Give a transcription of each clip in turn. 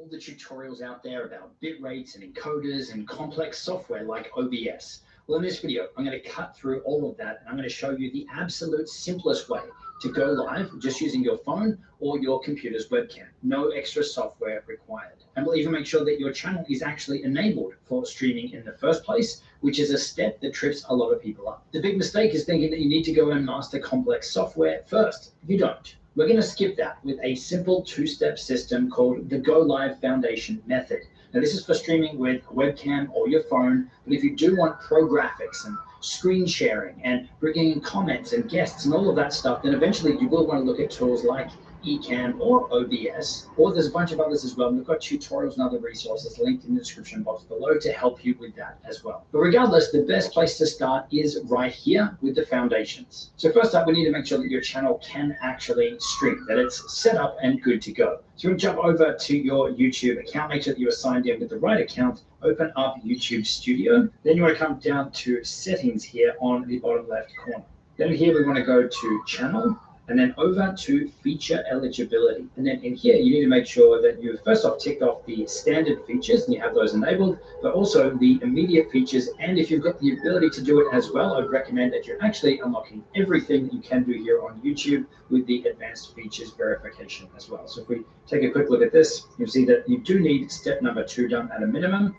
all the tutorials out there about bit rates and encoders and complex software like OBS. Well, in this video, I'm going to cut through all of that and I'm going to show you the absolute simplest way to go live just using your phone or your computer's webcam. No extra software required. And we'll even make sure that your channel is actually enabled for streaming in the first place, which is a step that trips a lot of people up. The big mistake is thinking that you need to go and master complex software first. You don't. We're going to skip that with a simple two-step system called the Go Live Foundation method. Now, this is for streaming with a webcam or your phone, but if you do want pro graphics and screen sharing and bringing in comments and guests and all of that stuff, then eventually you will want to look at tools like Ecamm or OBS, or there's a bunch of others as well. We've got tutorials and other resources linked in the description box below to help you with that as well. But regardless, the best place to start is right here with the foundations. So first up, we need to make sure that your channel can actually stream, that it's set up and good to go. So we'll jump over to your YouTube account, make sure that you are signed in with the right account, open up YouTube Studio. Then you want to come down to settings here on the bottom left corner. Then here we want to go to channel, and then over to feature eligibility. And then in here, you need to make sure that you've first off ticked off the standard features and you have those enabled, but also the immediate features. And if you've got the ability to do it as well, I'd recommend that you're actually unlocking everything that you can do here on YouTube with the advanced features verification as well. So if we take a quick look at this, you'll see that you do need step number 2 done at a minimum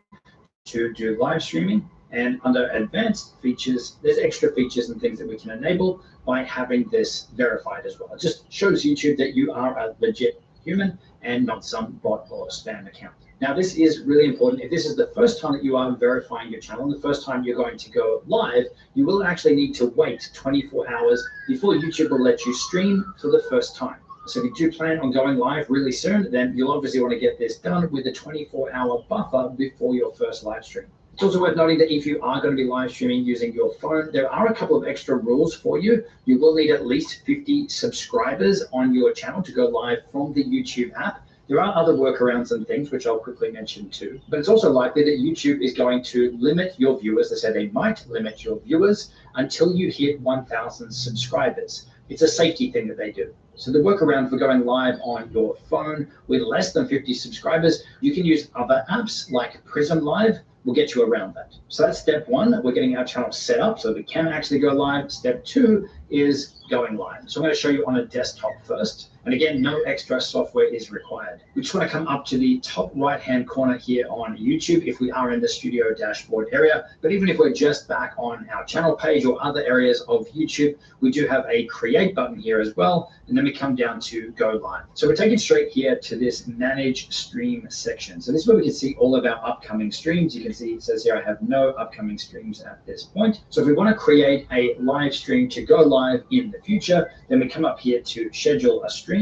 to do live streaming. And under advanced features, there's extra features and things that we can enable by having this verified as well. It just shows YouTube that you are a legit human and not some bot or spam account. Now, this is really important. If this is the first time that you are verifying your channel, the first time you're going to go live, you will actually need to wait 24 hours before YouTube will let you stream for the first time. So if you do plan on going live really soon, then you'll obviously want to get this done with a 24-hour buffer before your first live stream. It's also worth noting that if you are going to be live streaming using your phone, there are a couple of extra rules for you. You will need at least 50 subscribers on your channel to go live from the YouTube app. There are other workarounds and things, which I'll quickly mention too. But it's also likely that YouTube is going to limit your viewers. They say they might limit your viewers until you hit 1,000 subscribers. It's a safety thing that they do. So the workaround for going live on your phone with less than 50 subscribers, you can use other apps like Prism Live. Will get you around that. So that's step 1. We're getting our channel set up so we can actually go live. Step 2 is going live. So I'm going to show you on a desktop first. And again, no extra software is required. We just want to come up to the top right-hand corner here on YouTube if we are in the studio dashboard area. But even if we're just back on our channel page or other areas of YouTube, we do have a create button here as well. And then we come down to go live. So we're taken straight here to this manage stream section. So this is where we can see all of our upcoming streams. You can see it says here, I have no upcoming streams at this point. So if we want to create a live stream to go live in the future, then we come up here to schedule a stream.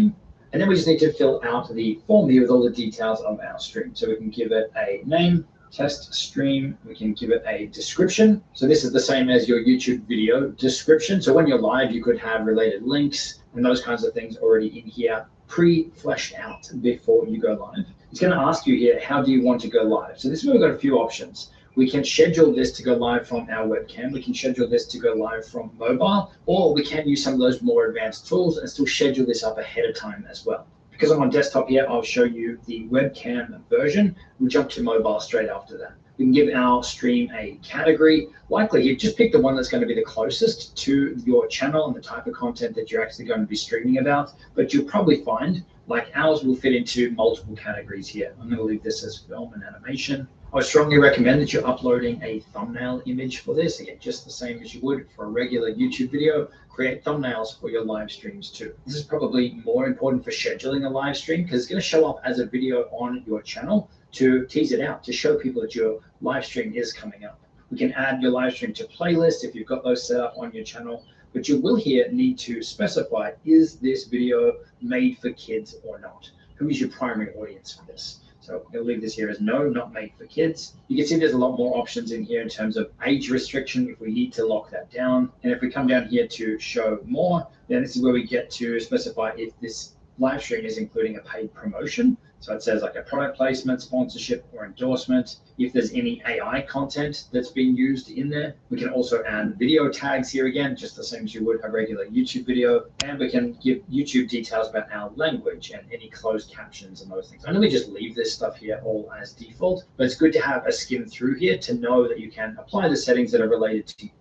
And then we just need to fill out the form here with all the details of our stream. So we can give it a name, test stream. We can give it a description. So this is the same as your YouTube video description. So when you're live, you could have related links and those kinds of things already in here, pre-fleshed out before you go live. It's going to ask you here, how do you want to go live? So this is where we've got a few options. We can schedule this to go live from our webcam. We can schedule this to go live from mobile, or we can use some of those more advanced tools and still schedule this up ahead of time as well. Because I'm on desktop here, I'll show you the webcam version. We'll jump to mobile straight after that. We can give our stream a category. Likely, you just pick the one that's going to be the closest to your channel and the type of content that you're actually going to be streaming about. But you'll probably find, like ours will fit into multiple categories here. I'm going to leave this as film and animation. I would strongly recommend that you're uploading a thumbnail image for this. Again, just the same as you would for a regular YouTube video. Create thumbnails for your live streams too. This is probably more important for scheduling a live stream because it's going to show up as a video on your channel to tease it out, to show people that your live stream is coming up. We can add your live stream to playlists if you've got those set up on your channel, but you will here need to specify, is this video made for kids or not? Who is your primary audience for this? So I'm going to leave this here as no, not made for kids. You can see there's a lot more options in here in terms of age restriction if we need to lock that down. And if we come down here to show more, then this is where we get to specify if this live stream is including a paid promotion. So it says like a product placement, sponsorship, or endorsement. If there's any AI content that's being used in there, we can also add video tags here again, just the same as you would a regular YouTube video. And we can give YouTube details about our language and any closed captions and those things. I normally just leave this stuff here all as default, but it's good to have a skim through here to know that you can apply the settings that are related to you.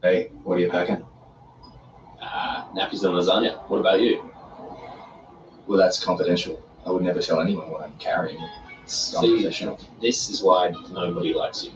Hey, what are you packing? Nappies and lasagna. What about you? Well, that's confidential. I would never tell anyone what I'm carrying. It's unprofessional. This is why nobody likes you.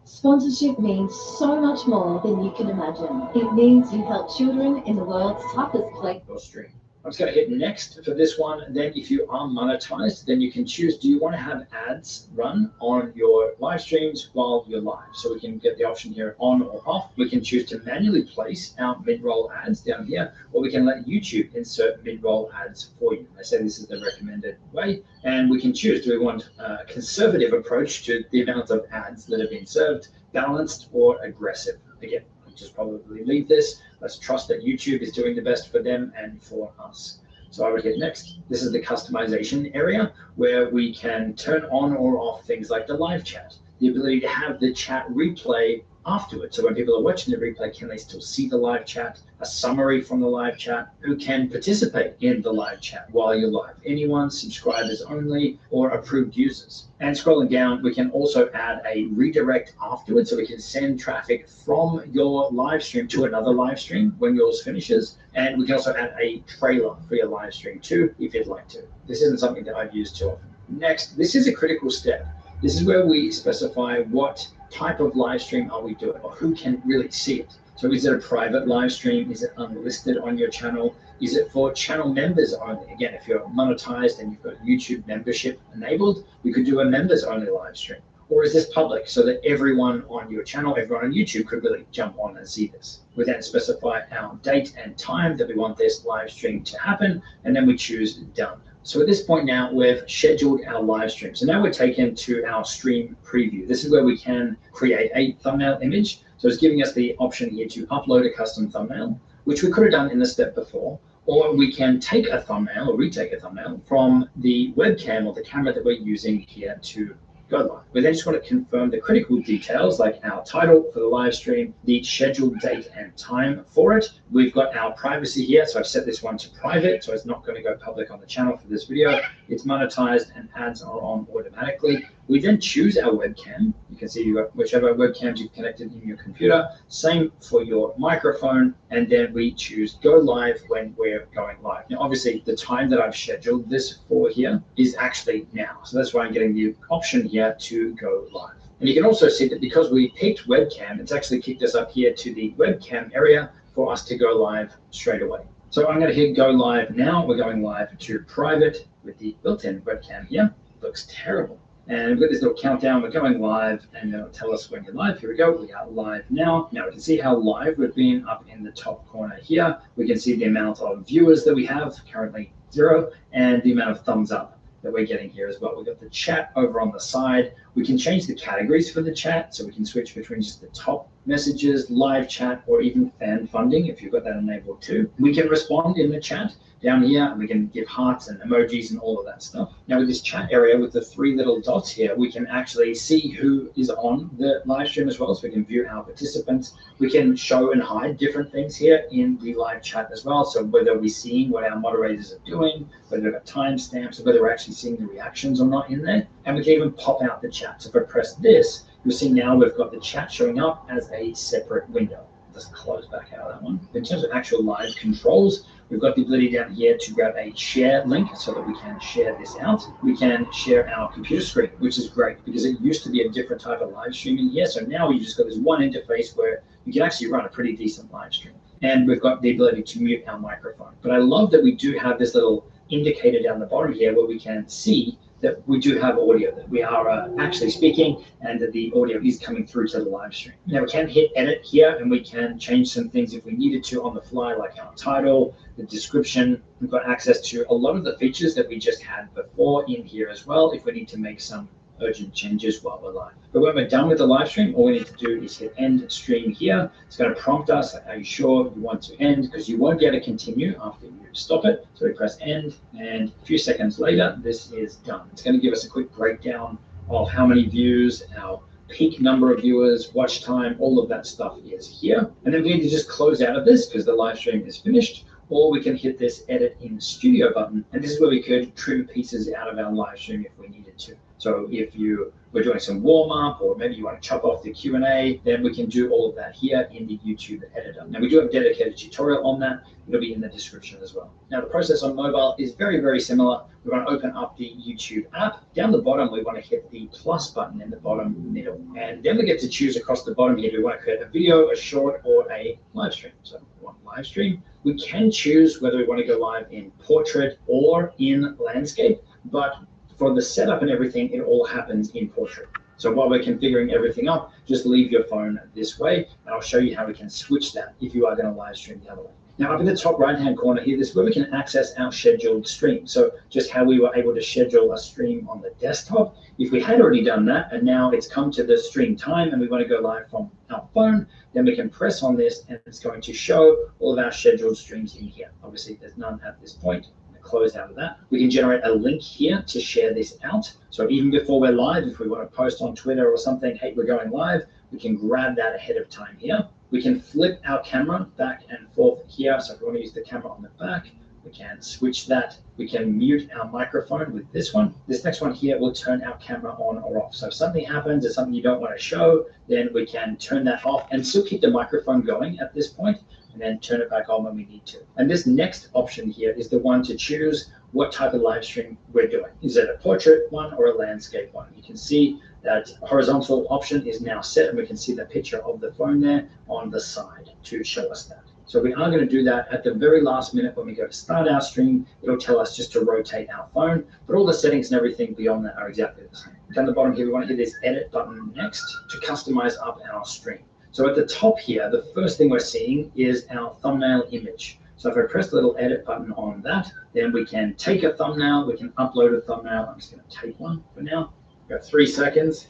Sponsorship means so much more than you can imagine. It means you help children in the world's toughest place. Your stream. I'm just going to hit next for this one. Then if you are monetized, then you can choose, do you want to have ads run on your live streams while you're live? So we can get the option here on or off. We can choose to manually place our mid-roll ads down here, or we can let YouTube insert mid-roll ads for you. I say this is the recommended way, and we can choose, do we want a conservative approach to the amount of ads that are being served, balanced or aggressive? Again, just probably leave this. Let's trust that YouTube is doing the best for them and for us. So I would hit next. This is the customization area where we can turn on or off things like the live chat, the ability to have the chat replay afterwards. So when people are watching the replay, can they still see the live chat, a summary from the live chat, who can participate in the live chat while you're live? Anyone, subscribers only, or approved users. And scrolling down, we can also add a redirect afterwards, so we can send traffic from your live stream to another live stream when yours finishes. And we can also add a trailer for your live stream too, if you'd like to. This isn't something that I've used too often. Next, this is a critical step. This is where we specify what type of live stream are we doing, or who can really see it. So is it a private live stream? Is it unlisted on your channel? Is it for channel members only? Again, if you're monetized and you've got YouTube membership enabled, we could do a members only live stream. Or is this public so that everyone on your channel, everyone on YouTube could really jump on and see this? We then specify our date and time that we want this live stream to happen, and then we choose done. So at this point now, we've scheduled our live stream. So now we're taken to our stream preview. This is where we can create a thumbnail image. So it's giving us the option here to upload a custom thumbnail, which we could have done in the step before, or we can take a thumbnail or retake a thumbnail from the webcam or the camera that we're using here to go live. We then just want to confirm the critical details like our title for the live stream, the scheduled date and time for it. We've got our privacy here, so I've set this one to private, so it's not going to go public on the channel for this video. It's monetized and ads are on automatically. We then choose our webcam. You can see you've got whichever webcams you've connected in your computer. Same for your microphone. And then we choose go live when we're going live. Now, obviously, the time that I've scheduled this for here is actually now. So that's why I'm getting the option here to go live. And you can also see that because we picked webcam, it's actually kicked us up here to the webcam area for us to go live straight away. So I'm going to hit go live now. We're going live to private with the built-in webcam here. Looks terrible. And we've got this little countdown, we're going live, and it'll tell us when you're live. Here we go, we are live now. Now we can see how live we've been up in the top corner here. We can see the amount of viewers that we have, currently 0, and the amount of thumbs up that we're getting here as well. We've got the chat over on the side. We can change the categories for the chat, so we can switch between just the top messages, live chat, or even fan funding if you've got that enabled too. We can respond in the chat down here, and we can give hearts and emojis and all of that stuff. Now with this chat area with the 3 little dots here, we can actually see who is on the live stream as well, so we can view our participants. We can show and hide different things here in the live chat as well, so whether we're seeing what our moderators are doing, whether we've got timestamps, or whether we're actually seeing the reactions or not in there. And we can even pop out the chat. So if I press this, you'll see now we've got the chat showing up as a separate window. Let's close back out of that one. In terms of actual live controls, we've got the ability down here to grab a share link so that we can share this out. We can share our computer screen, which is great because it used to be a different type of live streaming here. So now you just got this one interface where you can actually run a pretty decent live stream. And we've got the ability to mute our microphone. But I love that we do have this little indicator down the bottom here where we can see that we do have audio, that we are actually speaking and that the audio is coming through to the live stream. Now we can hit edit here and we can change some things if we needed to on the fly, like our title, the description. We've got access to a lot of the features that we just had before in here as well if we need to make some urgent changes while we're live. But when we're done with the live stream, all we need to do is hit end stream here. It's going to prompt us, like, are you sure you want to end? Because you won't be able to continue after you stop it. So we press end, and a few seconds later, this is done. It's going to give us a quick breakdown of how many views, our peak number of viewers, watch time, all of that stuff is here. And then we need to just close out of this because the live stream is finished, or we can hit this edit in studio button. And this is where we could trim pieces out of our live stream if we needed to. So if you were doing some warm up, or maybe you want to chop off the Q&A, then we can do all of that here in the YouTube editor. Now we do have a dedicated tutorial on that. It'll be in the description as well. Now the process on mobile is very, very similar. We want to open up the YouTube app. Down the bottom, we want to hit the plus button in the bottom middle. And then we get to choose across the bottom here. Do we want to create a video, a short, or a live stream? So we want live stream. We can choose whether we want to go live in portrait or in landscape, but for the setup and everything, it all happens in portrait. So while we're configuring everything up, just leave your phone this way, and I'll show you how we can switch that if you are going to live stream the other way. Now up in the top right-hand corner here, this is where we can access our scheduled stream. So just how we were able to schedule a stream on the desktop. If we had already done that, and now it's come to the stream time, and we want to go live from our phone, then we can press on this, and it's going to show all of our scheduled streams in here. Obviously, there's none at this point. Close out of that. We can generate a link here to share this out. So even before we're live, if we want to post on Twitter or something, hey, we're going live, we can grab that ahead of time here. We can flip our camera back and forth here. So if we want to use the camera on the back, we can switch that. We can mute our microphone with this one. This next one here will turn our camera on or off. So if something happens or something you don't want to show, then we can turn that off and still keep the microphone going at this point, and then turn it back on when we need to. And this next option here is the one to choose what type of live stream we're doing. Is it a portrait one or a landscape one? You can see that horizontal option is now set, and we can see the picture of the phone there on the side to show us that. So we are going to do that at the very last minute when we go to start our stream. It'll tell us just to rotate our phone, but all the settings and everything beyond that are exactly the same. Down the bottom here, we want to hit this edit button next to customize up our stream. So at the top here, the first thing we're seeing is our thumbnail image. So if I press the little edit button on that, then we can take a thumbnail, we can upload a thumbnail. I'm just going to take one for now. We've got 3 seconds.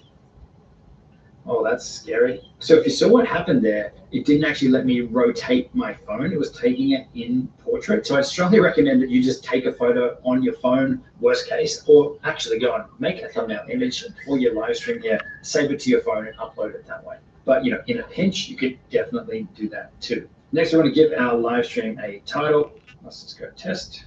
Oh, that's scary. So if you saw what happened there, it didn't actually let me rotate my phone. It was taking it in portrait. So I strongly recommend that you just take a photo on your phone, worst case, or actually go and make a thumbnail image for your live stream here, save it to your phone and upload it that way. But you know, in a pinch, you could definitely do that too. Next, we want to give our live stream a title. Let's just go test.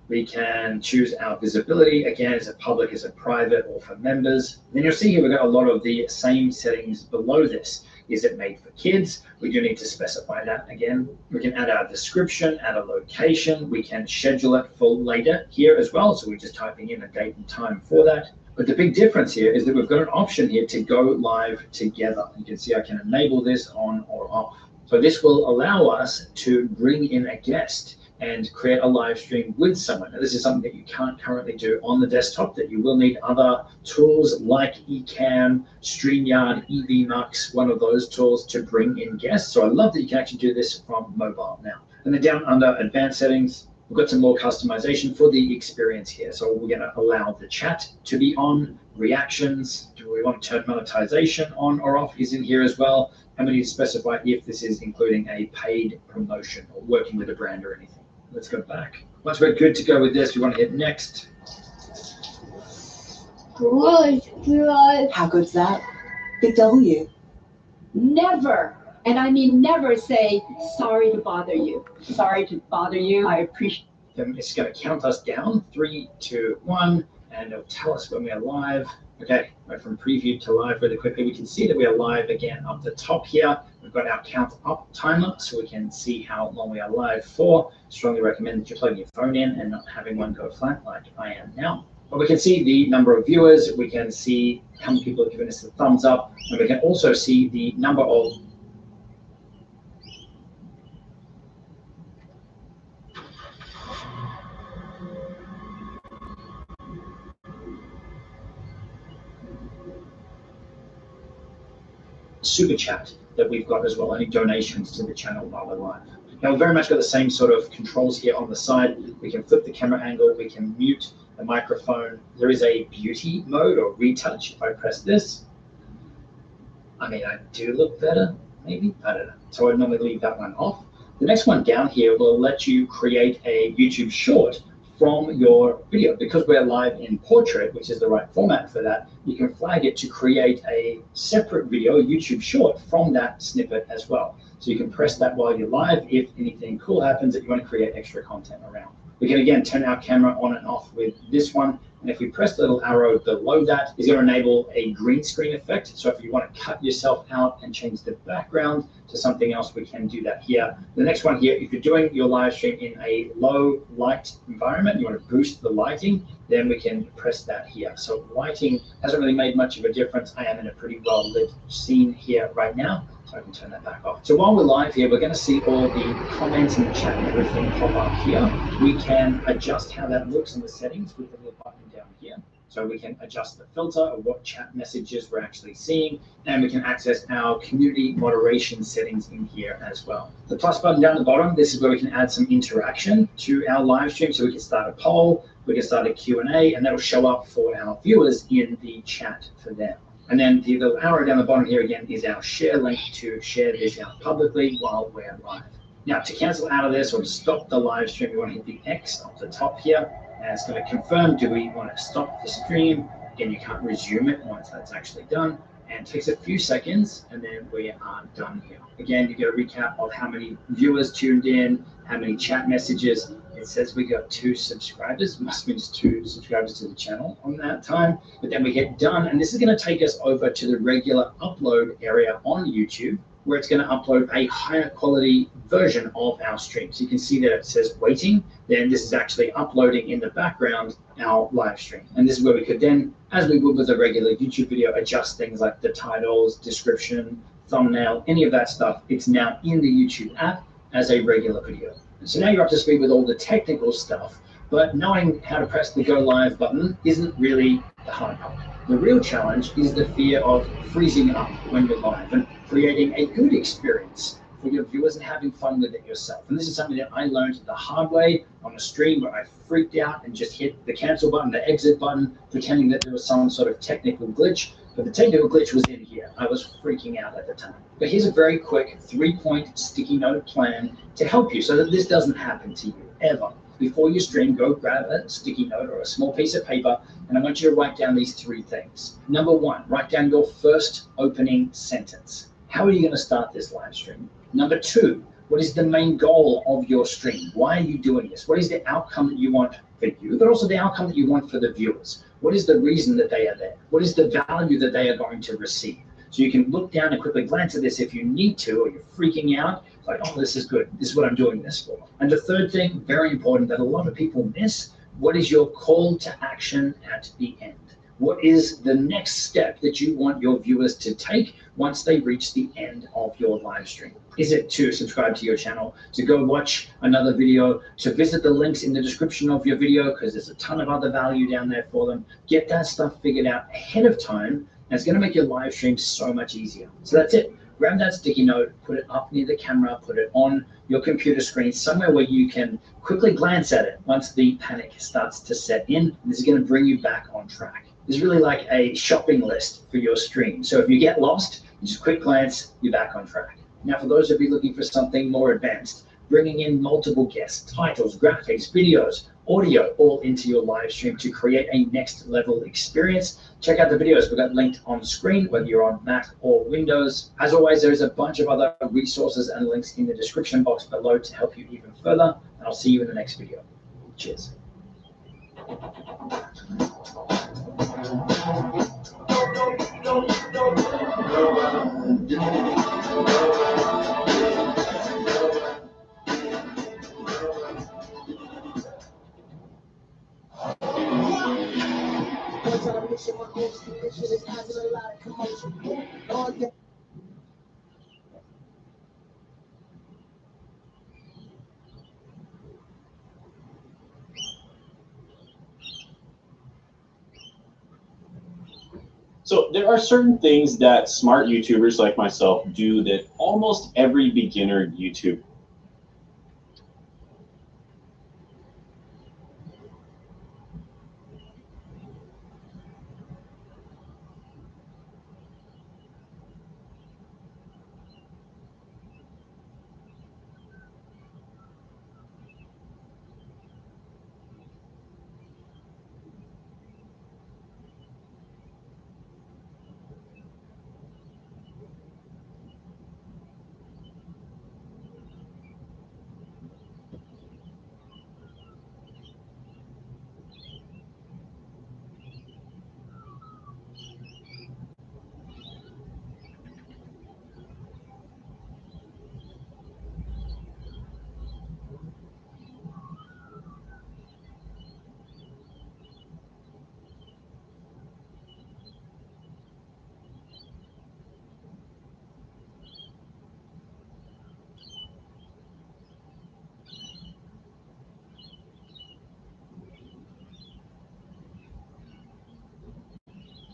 We can choose our visibility. Again, is it public, is it private, or for members? And then you'll see here we've got a lot of the same settings below this. Is it made for kids? We do need to specify that again. We can add our description, add a location. We can schedule it for later here as well. So we're just typing in a date and time for that. But the big difference here is that we've got an option here to go live together. You can see I can enable this on or off. So this will allow us to bring in a guest and create a live stream with someone. Now, this is something that you can't currently do on the desktop, that you will need other tools like Ecamm, StreamYard, EVMux, one of those tools to bring in guests. So I love that you can actually do this from mobile now. And then down under advanced settings, we've got some more customization for the experience here. So we're going to allow the chat to be on, reactions. Do we want to turn monetization on or off is in here as well. And we need to specify if this is including a paid promotion or working with a brand or anything. Let's go back. Once we're good to go with this, we want to hit next. Good. How good's that? Big W. Never, and I mean never, say sorry to bother you. Sorry to bother you. I appreciate. Then it's going to count us down, 3, 2, 1, and it'll tell us when we are live. Okay, right from preview to live really quickly. We can see that we are live again up the top here. We've got our count up timer, so we can see how long we are live for. Strongly recommend that you plug your phone in and not having one go flat like I am now. But we can see the number of viewers, we can see how many people have given us the thumbs up, and we can also see the number of super chat that we've got as well, any donations to the channel while we're live. Now we've very much got the same sort of controls here on the side. We can flip the camera angle, we can mute the microphone. There is a beauty mode or retouch. If I press this, I mean, I do look better, maybe, I don't know. So I normally leave that one off. The next one down here will let you create a YouTube short from your video. Because we're live in portrait, which is the right format for that, you can flag it to create a separate video, YouTube short, from that snippet as well. So you can press that while you're live if anything cool happens that you want to create extra content around. We can again turn our camera on and off with this one. And if we press the little arrow below that, it's going to enable a green screen effect. So if you want to cut yourself out and change the background to something else, we can do that here. The next one here, if you're doing your live stream in a low light environment, you want to boost the lighting, then we can press that here. So lighting hasn't really made much of a difference. I am in a pretty well lit scene here right now, so I can turn that back off. So while we're live here, we're going to see all the comments in the chat and everything pop up here. We can adjust how that looks in the settings with the little button down here. So we can adjust the filter of what chat messages we're actually seeing, and we can access our community moderation settings in here as well. The plus button down the bottom, this is where we can add some interaction to our live stream. So we can start a poll, we can start a Q&A, and that'll show up for our viewers in the chat for them. And then the little arrow down the bottom here again is our share link to share this out publicly while we're live. Now to cancel out of this or to stop the live stream, we want to hit the X up the top here. And it's going to confirm, do we want to stop the stream? Again, you can't resume it once that's actually done. And it takes a few seconds, and then we are done here. Again, you get a recap of how many viewers tuned in, how many chat messages. It says we got 2 subscribers. It must be just 2 subscribers to the channel on that time. But then we hit done, and this is going to take us over to the regular upload area on YouTube, where it's going to upload a higher quality version of our stream. So you can see that it says waiting, then this is actually uploading in the background our live stream. And this is where we could then, as we would with a regular YouTube video, adjust things like the titles, description, thumbnail, any of that stuff. It's now in the YouTube app as a regular video. So now you're up to speed with all the technical stuff, but knowing how to press the go live button isn't really the hard part. The real challenge is the fear of freezing up when you're live and creating a good experience for your viewers and having fun with it yourself. And this is something that I learned the hard way on a stream where I freaked out and just hit the cancel button, the exit button, pretending that there was some sort of technical glitch. But the technical glitch was in here. I was freaking out at the time. But here's a very quick 3-point sticky note plan to help you so that this doesn't happen to you ever. Before you stream, go grab a sticky note or a small piece of paper, and I want you to write down these 3 things. Number 1, write down your first opening sentence. How are you going to start this live stream? Number 2, what is the main goal of your stream? Why are you doing this? What is the outcome that you want for you, but also the outcome that you want for the viewers? What is the reason that they are there? What is the value that they are going to receive? So you can look down and quickly glance at this if you need to, or you're freaking out. It's like, oh, this is good. This is what I'm doing this for. And the third thing, very important, that a lot of people miss, what is your call to action at the end? What is the next step that you want your viewers to take once they reach the end of your live stream? Is it to subscribe to your channel, to go watch another video, to visit the links in the description of your video, because there's a ton of other value down there for them? Get that stuff figured out ahead of time, and it's going to make your live stream so much easier. So that's it. Grab that sticky note, put it up near the camera, put it on your computer screen, somewhere where you can quickly glance at it once the panic starts to set in. This is going to bring you back on track. It's really like a shopping list for your stream. So if you get lost, you just quick glance, you're back on track. Now, for those of you looking for something more advanced, bringing in multiple guests, titles, graphics, videos, audio, all into your live stream to create a next level experience. Check out the videos we've got linked on screen, whether you're on Mac or Windows. As always, there's a bunch of other resources and links in the description box below to help you even further. And I'll see you in the next video. Cheers. So there are certain things that smart YouTubers like myself do that almost every beginner YouTuber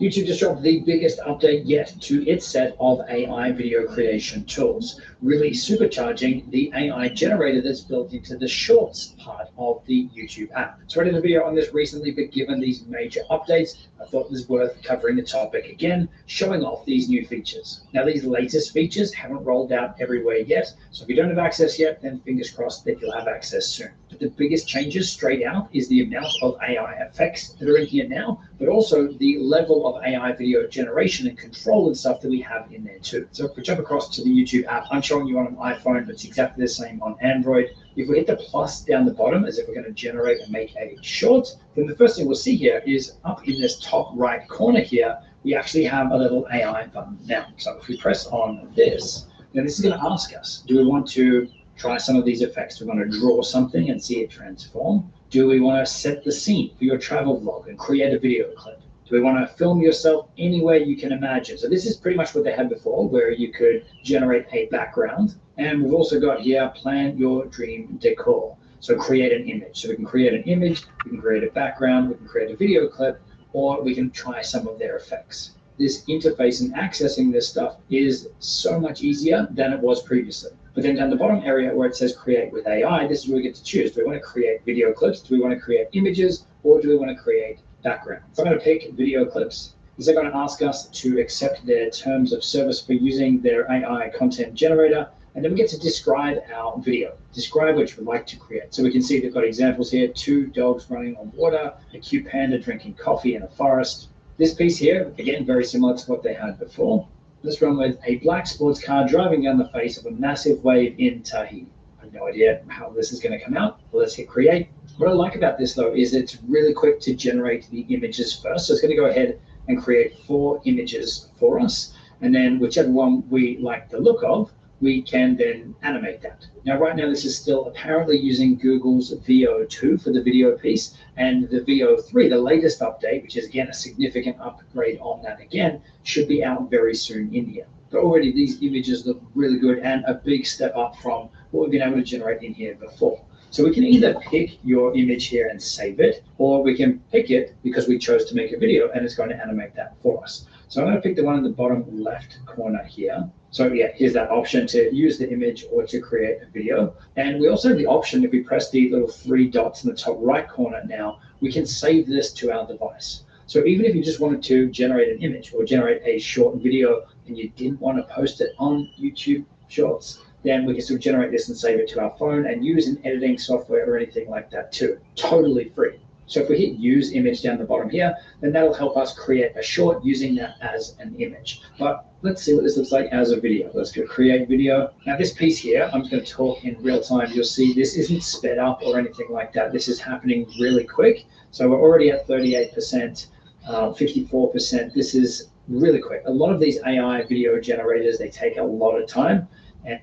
YouTube just dropped the biggest update yet to its set of AI video creation tools, really supercharging the AI generator that's built into the Shorts part of the YouTube app. So I did a video on this recently, but given these major updates, I thought it was worth covering the topic again, showing off these new features. Now, these latest features haven't rolled out everywhere yet, so if you don't have access yet, then fingers crossed that you'll have access soon. But the biggest changes straight out is the amount of AI effects that are in here now, but also the level of AI video generation and control and stuff that we have in there too. So if we jump across to the YouTube app, I'm showing you on an iPhone, but it's exactly the same on Android. If we hit the plus down the bottom, as if we're going to generate and make a short, then the first thing we'll see here is up in this top right corner here, we actually have a little AI button now. So if we press on this, then this is going to ask us, do we want to try some of these effects? Do we want to draw something and see it transform? Do we want to set the scene for your travel vlog and create a video clip? Do we want to film yourself anywhere you can imagine? So this is pretty much what they had before, where you could generate a background. And we've also got here, plan your dream decor. So create an image. So we can create an image, we can create a background, we can create a video clip, or we can try some of their effects. This interface and accessing this stuff is so much easier than it was previously. But then down the bottom area where it says create with AI, this is where we get to choose. Do we want to create video clips? Do we want to create images? Or do we want to create background? So I'm going to pick video clips. Is it going to ask us to accept their terms of service for using their AI content generator? And then we get to describe our video, describe which we'd like to create. So we can see they've got examples here, 2 dogs running on water, a cute panda drinking coffee in a forest. This piece here, again, very similar to what they had before. Let's run with a black sports car driving down the face of a massive wave in Tahiti. I have no idea how this is going to come out. Well, let's hit create. What I like about this though is it's really quick to generate the images first. So it's going to go ahead and create 4 images for us. And then whichever one we like the look of, we can then animate that. Now, right now, this is still apparently using Google's VO2 for the video piece, and the VO3, the latest update, which is again a significant upgrade on that again, should be out very soon in here. But already these images look really good and a big step up from what we've been able to generate in here before. So we can either pick your image here and save it, or we can pick it because we chose to make a video and it's going to animate that for us. So I'm going to pick the one in the bottom left corner here. So yeah, here's that option to use the image or to create a video. And we also have the option, if we press the little 3 dots in the top right corner now, we can save this to our device. So even if you just wanted to generate an image or generate a short video and you didn't want to post it on YouTube Shorts, then we can still generate this and save it to our phone and use an editing software or anything like that too. Totally free. So if we hit use image down the bottom here, then that'll help us create a short using that as an image. But let's see what this looks like as a video. Let's go create video. Now this piece here, I'm just going to talk in real time. You'll see this isn't sped up or anything like that. This is happening really quick. So we're already at 38%, 54%. This is really quick. A lot of these AI video generators, they take a lot of time. And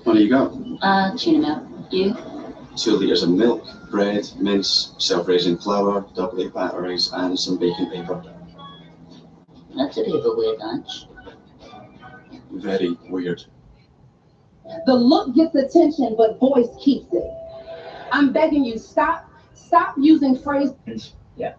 What do you got? Tuna milk. You? 2 litres of milk, bread, mince, self-raising flour, double-A batteries, and some baking paper. That's a bit of a weird lunch. Very weird. The look gets attention, but voice keeps it. I'm begging you, stop using phrases. Yeah,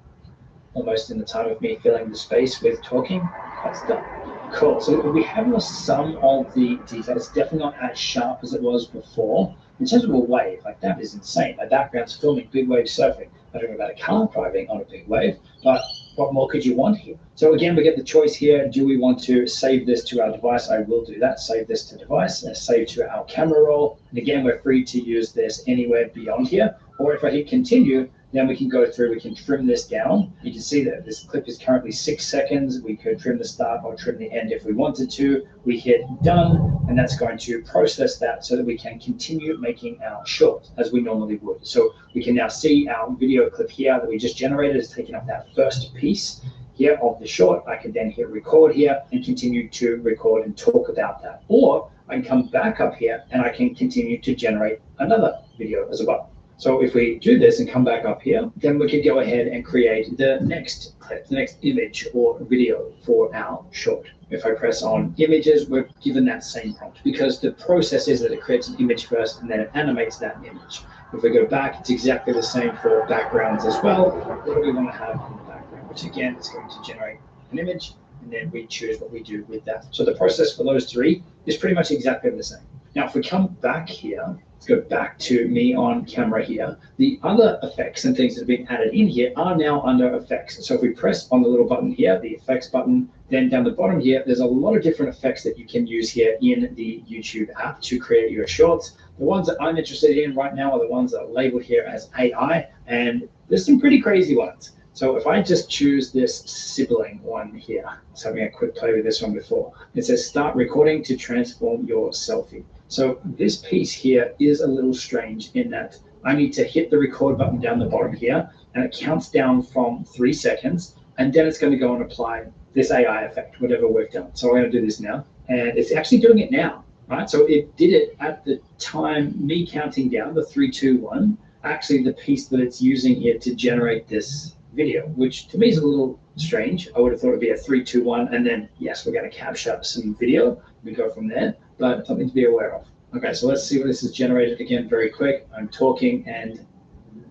almost in the time of me filling the space with talking, that's done. Cool, so we have lost some of the detail. It's definitely not as sharp as it was before. In terms of a wave, like that is insane. My background's filming big wave surfing. I don't know about a car driving on a big wave, but what more could you want here? So again, we get the choice here. Do we want to save this to our device? I will do that. Save this to device, and save to our camera roll. And again, we're free to use this anywhere beyond here. Or if I hit continue, then we can go through, we can trim this down. You can see that this clip is currently 6 seconds. We could trim the start or trim the end if we wanted to. We hit done, and that's going to process that so that we can continue making our short as we normally would. So we can now see our video clip here that we just generated is taking up that first piece here of the short. I can then hit record here and continue to record and talk about that. Or I can come back up here and I can continue to generate another video as well. So if we do this and come back up here, then we could go ahead and create the next clip, the next image or video for our short. If I press on images, we're given that same prompt because the process is that it creates an image first and then it animates that image. If we go back, it's exactly the same for backgrounds as well. What do we want to have in the background? Which again is going to generate an image, and then we choose what we do with that. So the process for those three is pretty much exactly the same. Now, if we come back here, let's go back to me on camera here. The other effects and things that have been added in here are now under effects. So if we press on the little button here, the effects button, then down the bottom here, there's a lot of different effects that you can use here in the YouTube app to create your shorts. The ones that I'm interested in right now are the ones that are labeled here as AI, and there's some pretty crazy ones. So if I just choose this sibling one here, I was having a quick play with this one before. It says start recording to transform your selfie. So this piece here is a little strange in that I need to hit the record button down the bottom here, and it counts down from 3 seconds, and then it's going to go and apply this AI effect, whatever we've done. So I'm going to do this now, and it's actually doing it now, right? So it did it at the time, me counting down, the 3, 2, 1, actually the piece that it's using here to generate this video, which to me is a little strange. I would have thought it'd be a 3, 2, 1, and then yes, we're going to capture some video. We go from there, but something to be aware of. Okay, so let's see what this is generated again very quick. I'm talking, and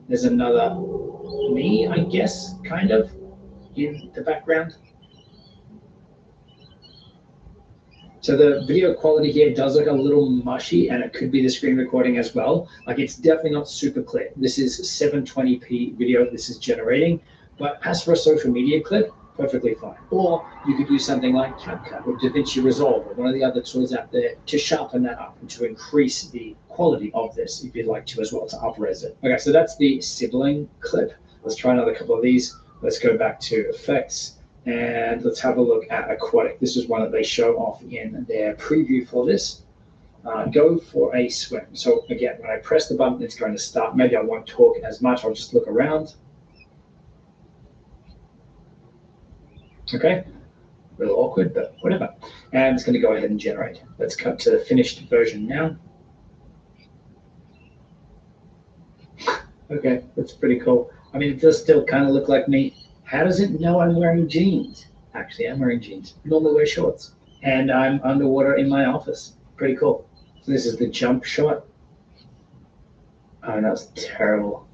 there's another me, I guess, kind of in the background. So the video quality here does look a little mushy, and it could be the screen recording as well. Like, it's definitely not super clear. This is 720p video this is generating, but as for a social media clip, perfectly fine. Or you could use something like CapCut or DaVinci Resolve or one of the other tools out there to sharpen that up and to increase the quality of this if you'd like to as well, to up-res it. Okay, so that's the sibling clip. Let's try another couple of these. Let's go back to effects and let's have a look at aquatic. This is one that they show off in their preview for this. Go for a swim. So again, when I press the button, it's going to start. Maybe I won't talk as much. I'll just look around. Okay, a little awkward, but whatever. And it's going to go ahead and generate. Let's cut to the finished version now. Okay, that's pretty cool. I mean, it does still kind of look like me. How does it know I'm wearing jeans? Actually, I'm wearing jeans. I normally wear shorts. And I'm underwater in my office. Pretty cool. So this is the jump shot. Oh, that was terrible.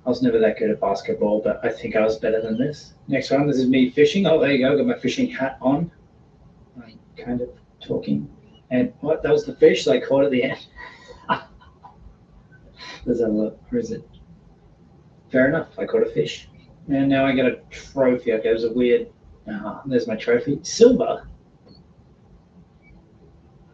I was never that good at basketball, but I think I was better than this. Next one, this is me fishing. Oh, there you go, got my fishing hat on. I'm kind of talking. And what, that was the fish that I caught at the end. Let's have a look, where is it? Fair enough, I caught a fish. And now I got a trophy. Okay, it was a weird, there's my trophy. Silver.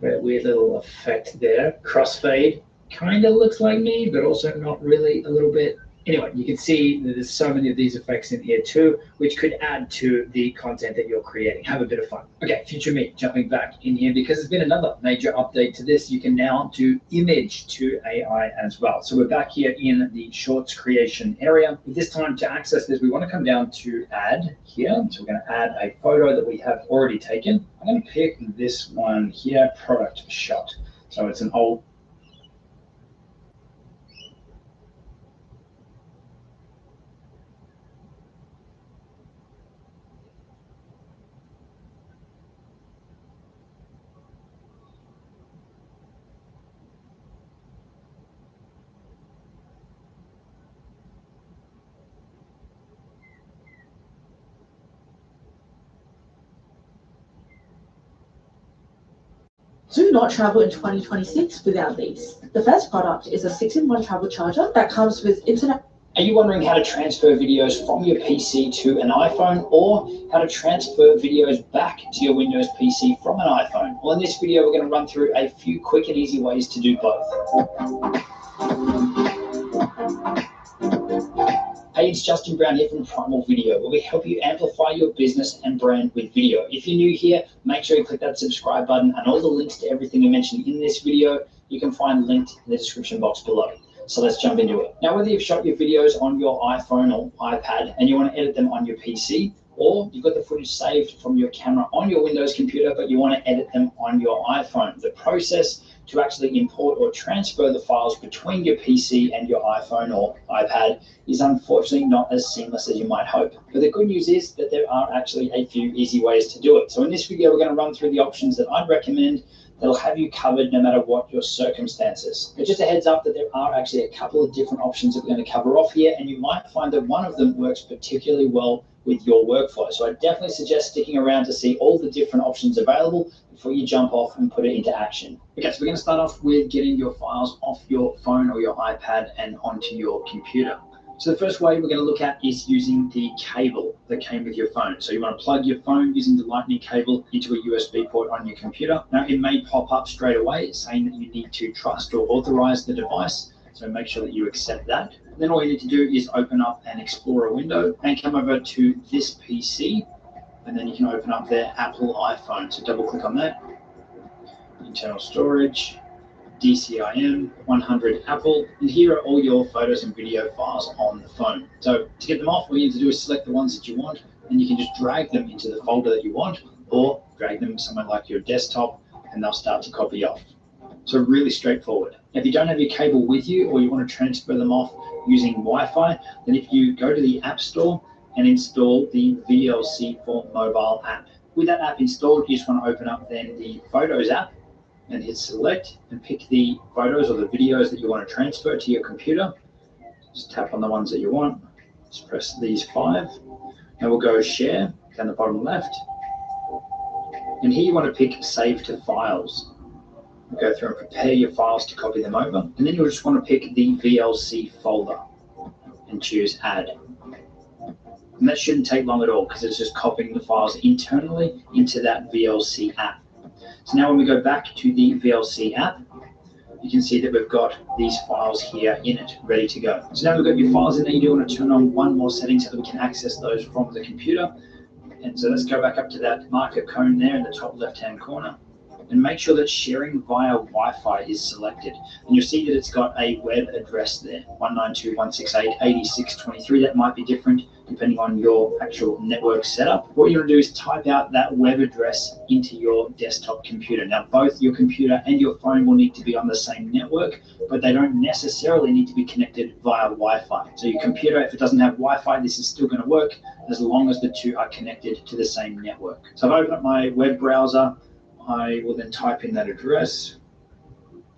Got a weird little effect there. Crossfade, kind of looks like me, but also not really, a little bit. Anyway, you can see that there's so many of these effects in here too, which could add to the content that you're creating. Have a bit of fun. Okay, future me, jumping back in here because there's been another major update to this. You can now do image to AI as well. So we're back here in the shorts creation area. This time to access this, we want to come down to add here. So we're going to add a photo that we have already taken. I'm going to pick this one here, product shot. So it's an old Do not travel in 2026 without these. The first product is a 6-in-1 travel charger that comes with internet. Are you wondering how to transfer videos from your PC to an iPhone, or how to transfer videos back to your Windows PC from an iPhone? Well, in this video, we're going to run through a few quick and easy ways to do both. Hey, it's Justin Brown here from Primal Video, where we help you amplify your business and brand with video. If you're new here, make sure you click that subscribe button, and all the links to everything you mentioned in this video, you can find linked in the description box below. So let's jump into it. Now, whether you've shot your videos on your iPhone or iPad and you want to edit them on your PC, or you've got the footage saved from your camera on your Windows computer, but you want to edit them on your iPhone, the process to actually import or transfer the files between your PC and your iPhone or iPad is unfortunately not as seamless as you might hope. But the good news is that there are actually a few easy ways to do it. So in this video, we're going to run through the options that I'd recommend that'll have you covered no matter what your circumstances. But just a heads up that there are actually a couple of different options that we're going to cover off here, and you might find that one of them works particularly well with your workflow. So I definitely suggest sticking around to see all the different options available before you jump off and put it into action. Okay, so we're going to start off with getting your files off your phone or your iPad and onto your computer. So the first way we're going to look at is using the cable that came with your phone. So you want to plug your phone using the lightning cable into a USB port on your computer. Now it may pop up straight away saying that you need to trust or authorize the device. So make sure that you accept that. Then all you need to do is open up an Explorer window and come over to this PC. And then you can open up their Apple iPhone. So double click on that. Internal storage. DCIM 100 Apple, and here are all your photos and video files on the phone. So to get them off, all you need to do is select the ones that you want, and you can just drag them into the folder that you want, or drag them somewhere like your desktop, and they'll start to copy off. So really straightforward. If you don't have your cable with you, or you want to transfer them off using Wi-Fi, then if you go to the App Store and install the VLC for Mobile app. With that app installed, you just want to open up then the Photos app, and hit select and pick the photos or the videos that you want to transfer to your computer. Just tap on the ones that you want. Just press these 5. And we'll go share down the bottom left. And here you want to pick save to files. We'll go through and prepare your files to copy them over. And then you'll just want to pick the VLC folder and choose add. And that shouldn't take long at all because it's just copying the files internally into that VLC app. So now when we go back to the VLC app, you can see that we've got these files here in it, ready to go. So now we've got your files in there. You do want to turn on one more setting so that we can access those from the computer. And so let's go back up to that marker cone there in the top left-hand corner. And make sure that sharing via Wi-Fi is selected. And you'll see that it's got a web address there, 192.168.86.23. That might be different depending on your actual network setup. What you want to do is type out that web address into your desktop computer. Now, both your computer and your phone will need to be on the same network, but they don't necessarily need to be connected via Wi-Fi. So your computer, if it doesn't have Wi-Fi, this is still going to work as long as the two are connected to the same network. So I've opened up my web browser. I will then type in that address,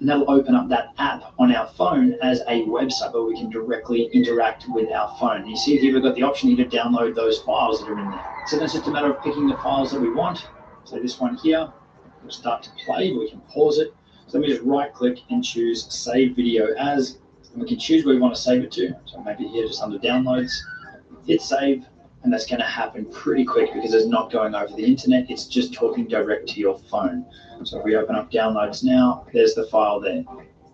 and that'll open up that app on our phone as a website where we can directly interact with our phone. And you see here we've got the option here to download those files that are in there. So that's just a matter of picking the files that we want. So this one here will start to play, but we can pause it. So let me just right click and choose save video as, and we can choose where we want to save it to. So maybe here just under downloads, hit save. And that's going to happen pretty quick because it's not going over the internet. It's just talking direct to your phone. So if we open up downloads now, there's the file there.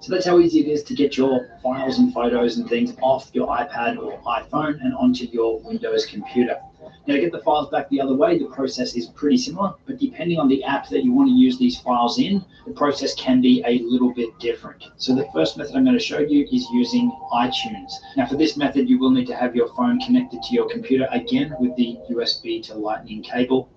So that's how easy it is to get your files and photos and things off your iPad or iPhone and onto your Windows computer. Now to get the files back the other way, the process is pretty similar, but depending on the app that you want to use these files in, the process can be a little bit different. So the first method I'm going to show you is using iTunes. Now for this method, you will need to have your phone connected to your computer again with the USB to Lightning cable.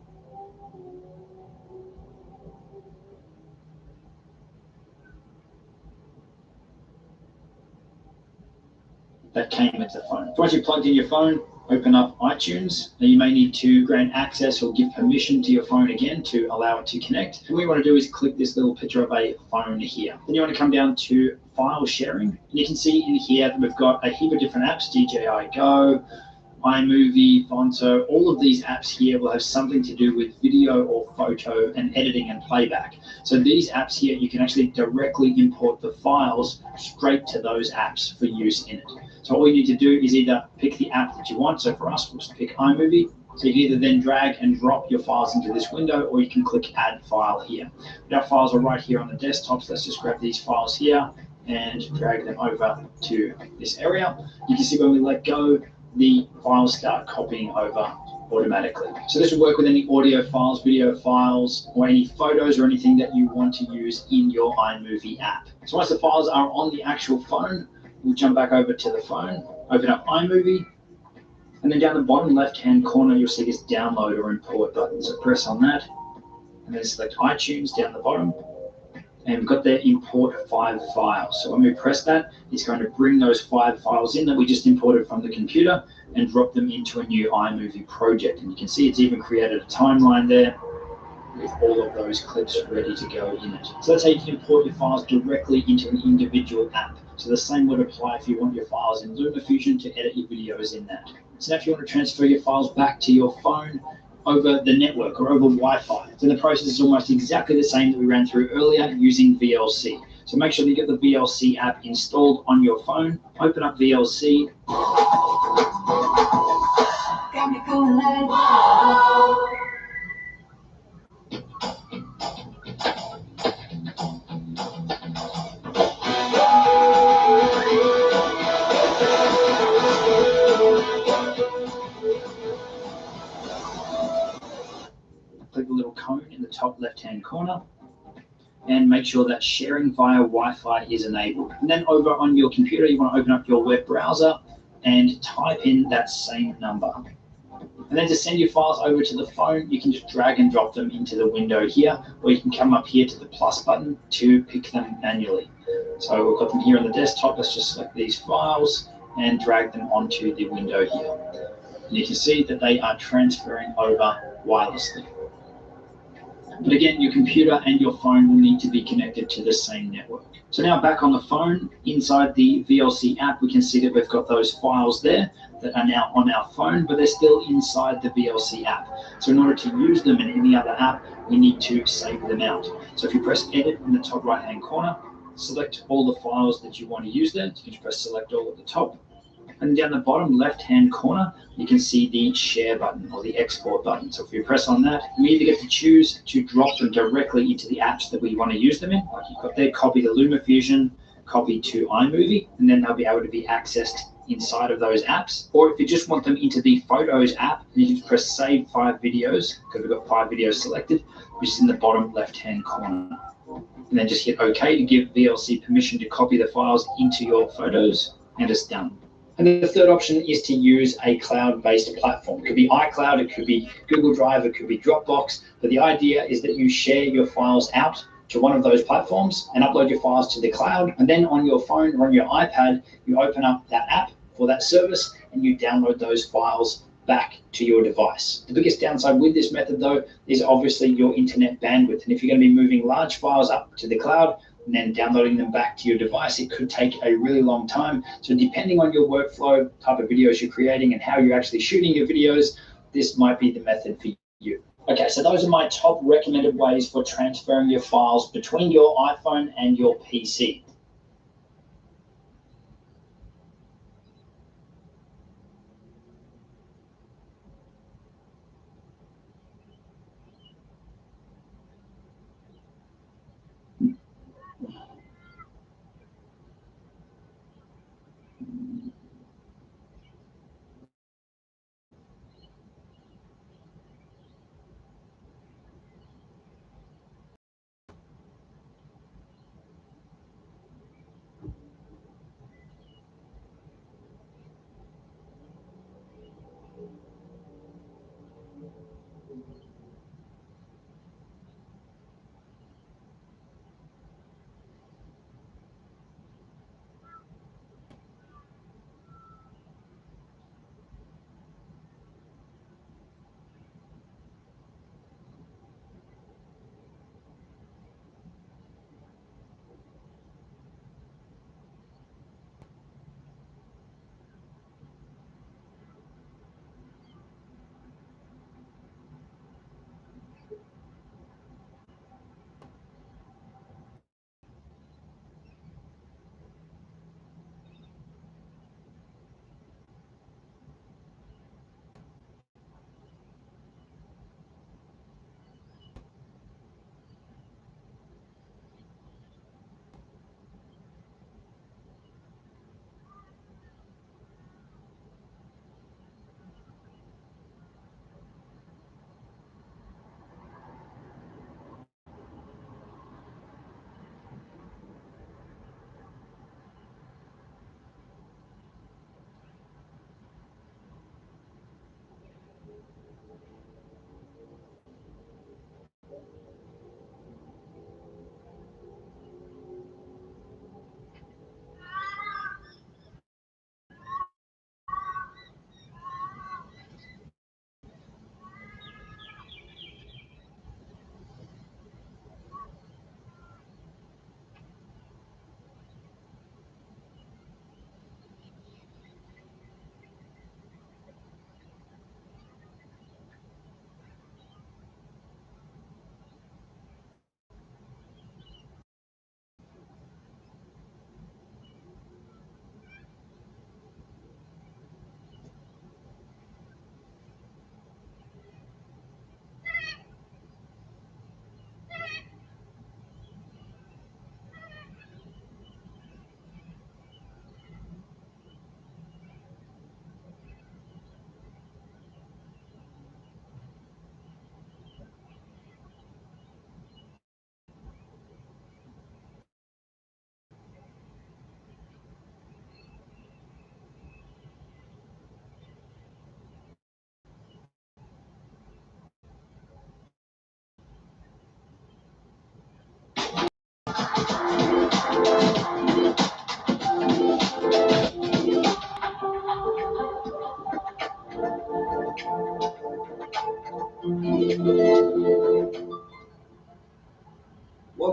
That came with the phone. So once you've plugged in your phone, open up iTunes. Now you may need to grant access or give permission to your phone again to allow it to connect. And what you want to do is click this little picture of a phone here. Then you want to come down to file sharing. And you can see in here that we've got a heap of different apps, DJI Go, iMovie, Fonto. All of these apps here will have something to do with video or photo and editing and playback. So these apps here, you can actually directly import the files straight to those apps for use in it. So all you need to do is either pick the app that you want. So for us, we'll just pick iMovie. So you can either then drag and drop your files into this window, or you can click Add File here. But our files are right here on the desktop, so let's just grab these files here and drag them over to this area. You can see when we let go, the files start copying over automatically. So this will work with any audio files, video files, or any photos or anything that you want to use in your iMovie app. So once the files are on the actual phone, we'll jump back over to the phone, open up iMovie, and then down the bottom left-hand corner, you'll see this download or import button. So press on that, and then select iTunes down the bottom, and we've got there import 5 files. So when we press that, it's going to bring those 5 files in that we just imported from the computer and drop them into a new iMovie project. And you can see it's even created a timeline there with all of those clips ready to go in it. So that's how you can import your files directly into an individual app So the same would apply if you want your files in LumaFusion to edit your videos in that. So now if you want to transfer your files back to your phone over the network or over Wi-Fi, then the process is almost exactly the same that we ran through earlier using VLC. So make sure that you get the VLC app installed on your phone. Open up VLC. Got me going like Click the little cone in the top left-hand corner and make sure that sharing via Wi-Fi is enabled. And then over on your computer, you want to open up your web browser and type in that same number. And then to send your files over to the phone, you can just drag and drop them into the window here, or you can come up here to the plus button to pick them manually. So we've got them here on the desktop. Let's just select these files and drag them onto the window here. And you can see that they are transferring over wirelessly. But again, your computer and your phone will need to be connected to the same network. So now back on the phone, inside the VLC app, we can see that we've got those files there that are now on our phone, but they're still inside the VLC app. So in order to use them in any other app, we need to save them out. So if you press Edit in the top right-hand corner, select all the files that you want to use there. So you can press Select All at the top. And down the bottom left-hand corner, you can see the Share button or the Export button. So if you press on that, you either get to choose to drop them directly into the apps that we want to use them in. Like you've got there, copy to LumaFusion, copy to iMovie, and then they'll be able to be accessed inside of those apps. Or if you just want them into the Photos app, you can just press Save 5 videos, because we've got 5 videos selected, which is in the bottom left-hand corner. And then just hit OK to give VLC permission to copy the files into your photos, and it's done. And the third option is to use a cloud-based platform. It could be iCloud, it could be Google Drive, it could be Dropbox. But the idea is that you share your files out to one of those platforms and upload your files to the cloud. And then on your phone or on your iPad, you open up that app for that service and you download those files back to your device. The biggest downside with this method, though, is obviously your internet bandwidth. And if you're going to be moving large files up to the cloud, and then downloading them back to your device, it could take a really long time. So depending on your workflow, type of videos you're creating and how you're actually shooting your videos, this might be the method for you. Okay, so those are my top recommended ways for transferring your files between your iPhone and your PC.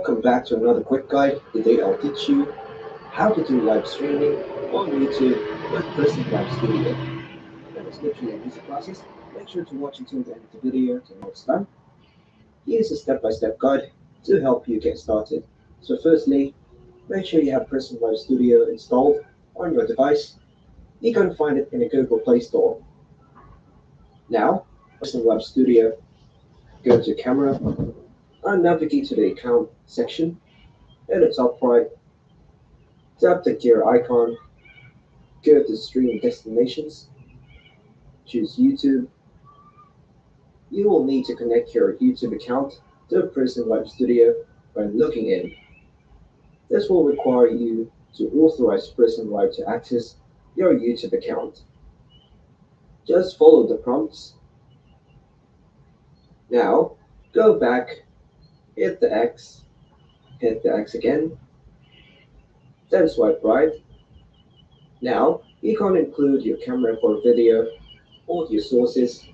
Welcome back to another quick guide. Today I'll teach you how to do live streaming on YouTube with Prison Live Studio. And it's literally an easy process. Make sure to watch until the end of the video to know it's done. Here's a step-by-step guide to help you get started. So firstly, make sure you have Prison Live Studio installed on your device. You can find it in the Google Play Store. Now, Prison Live Studio, go to Camera and navigate to the Account section. In the top right, tap the gear icon, go to Stream Destinations, choose YouTube. You will need to connect your YouTube account to Prison Live Studio when logging in. This will require you to authorize Prison Live to access your YouTube account. Just follow the prompts. Now, go back, hit the X again, then swipe right. Now, you can include your camera for video, audio sources,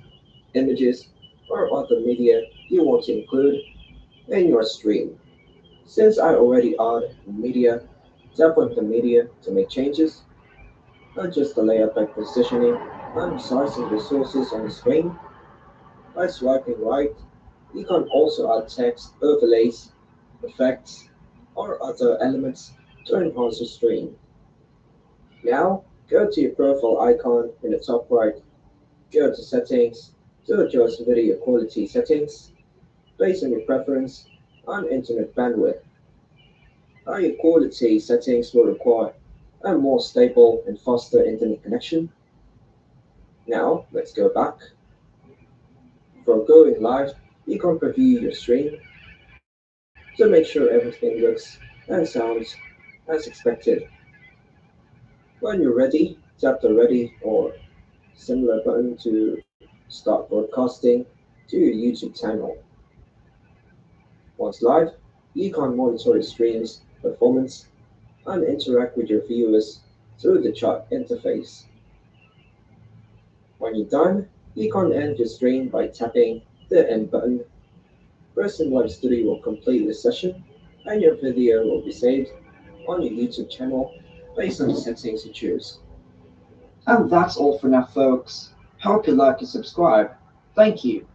images, or other media you want to include in your stream. Since I already add media, tap on the media to make changes, adjust the layout by positioning and sizing the sources on the screen. By swiping right, you can also add text, overlays, effects, or other elements to enhance your stream. Now, go to your profile icon in the top right, go to Settings to adjust video quality settings based on your preference and internet bandwidth. Higher quality settings will require a more stable and faster internet connection. Now, let's go back. For going live, you can preview your stream to make sure everything looks and sounds as expected. When you're ready, tap the Ready or similar button to start broadcasting to your YouTube channel. Once live, you can monitor your stream's performance and interact with your viewers through the chat interface. When you're done, you can end your stream by tapping the End button. Prison Live Studio will complete the session and your video will be saved on your YouTube channel based on the settings you choose. And that's all for now, folks. Hope you like and subscribe. Thank you.